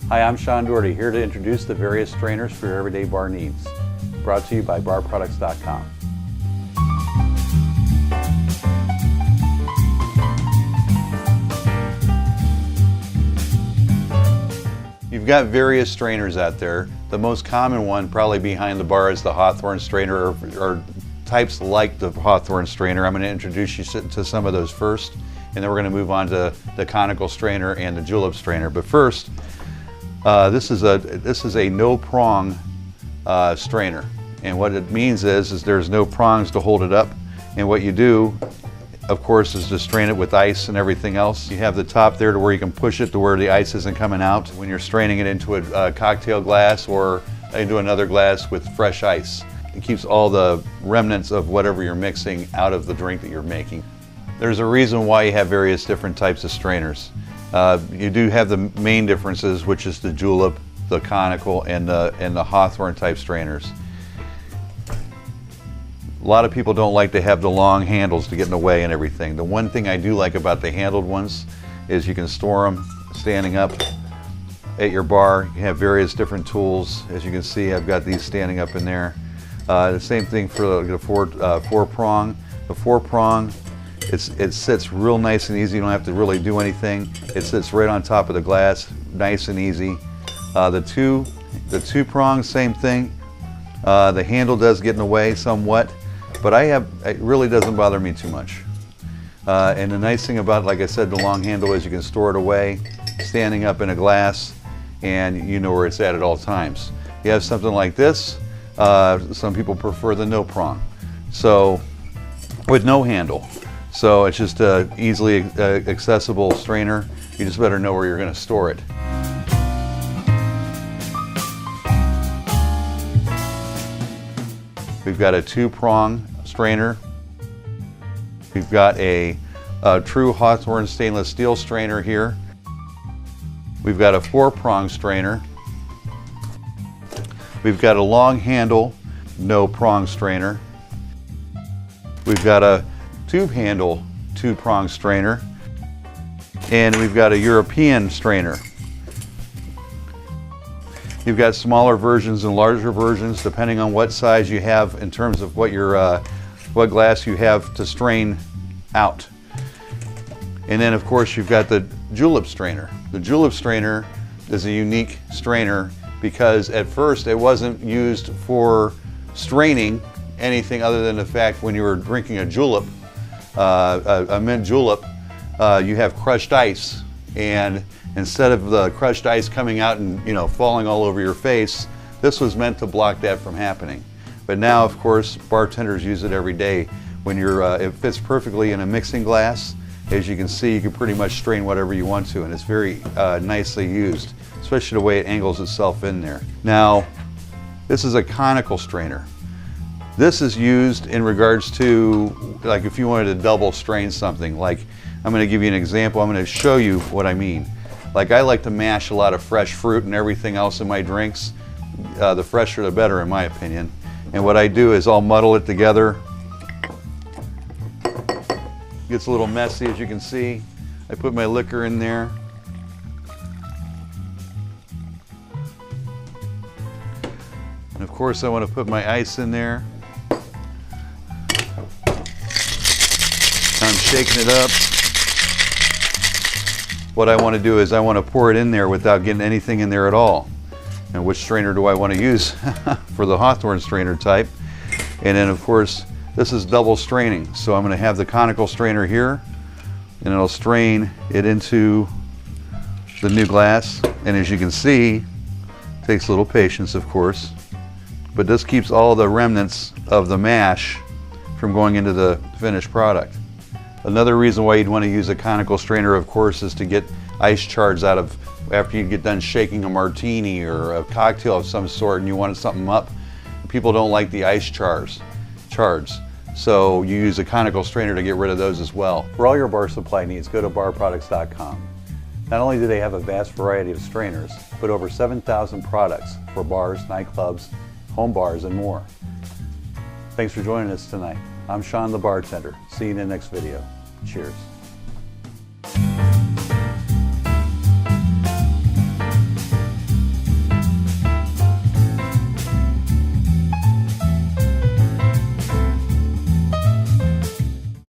Hi, I'm Sean Doherty, here to introduce the various strainers for your everyday bar needs. Brought to you by barproducts.com. You've got various strainers out there. The most common one probably behind the bar is the Hawthorne strainer, or types like the Hawthorne strainer. I'm going to introduce you to some of those first, and then we're going to move on to the conical strainer and the julep strainer. But first, this is a no prong strainer, and what it means is there's no prongs to hold it up, and what you do, of course, is to strain it with ice and everything else. You have the top there to where you can push it to where the ice isn't coming out when you're straining it into a cocktail glass or into another glass with fresh ice. It keeps all the remnants of whatever you're mixing out of the drink that you're making. There's a reason why you have various different types of strainers. You do have the main differences, which is the julep, the conical, and the Hawthorne type strainers. A lot of people don't like to have the long handles to get in the way and everything. The one thing I do like about the handled ones is you can store them standing up at your bar. You have various different tools. As you can see, I've got these standing up in there. The same thing for the four prong. The four prong, it sits real nice and easy. You don't have to really do anything. It sits right on top of the glass, nice and easy. The two prongs, same thing. The handle does get in the way somewhat, but it really doesn't bother me too much. And the nice thing about, like I said, the long handle is you can store it away, standing up in a glass, and you know where it's at all times. You have something like this. Some people prefer the no prong, so with no handle. So it's just an easily accessible strainer. You just better know where you're going to store it. We've got a two-prong strainer. We've got a true Hawthorne stainless steel strainer here. We've got a four-prong strainer. We've got a long handle, no prong strainer. We've got a tube handle, two-prong strainer. And we've got a European strainer. You've got smaller versions and larger versions depending on what size you have in terms of what glass you have to strain out. And then of course you've got the julep strainer. The julep strainer is a unique strainer because at first it wasn't used for straining anything other than the fact when you were drinking a julep, a mint julep, you have crushed ice, and instead of the crushed ice coming out and falling all over your face, this was meant to block that from happening. But now, of course, bartenders use it every day. When it fits perfectly in a mixing glass. As you can see, you can pretty much strain whatever you want to, and it's very nicely used, especially the way it angles itself in there. Now, this is a conical strainer. This is used in regards to, like, if you wanted to double strain something. Like, I'm going to give you an example. I'm going to show you what I mean. Like, I like to mash a lot of fresh fruit and everything else in my drinks. The fresher the better, in my opinion. And what I do is I'll muddle it together. Gets a little messy, as you can see. I put my liquor in there. And of course I want to put my ice in there. I'm shaking it up. What I want to do is I want to pour it in there without getting anything in there at all. And which strainer do I want to use? For the Hawthorne strainer type. And then of course this is double straining. So I'm going to have the conical strainer here, and it'll strain it into the new glass. And as you can see, it takes a little patience, of course, but this keeps all the remnants of the mash from going into the finished product. Another reason why you'd want to use a conical strainer, of course, is to get ice shards out of, after you get done shaking a martini or a cocktail of some sort and you want something up. People don't like the ice shards. So you use a conical strainer to get rid of those as well. For all your bar supply needs, go to barproducts.com. Not only do they have a vast variety of strainers, but over 7,000 products for bars, nightclubs, home bars, and more. Thanks for joining us tonight. I'm Sean the bartender. See you in the next video. Cheers.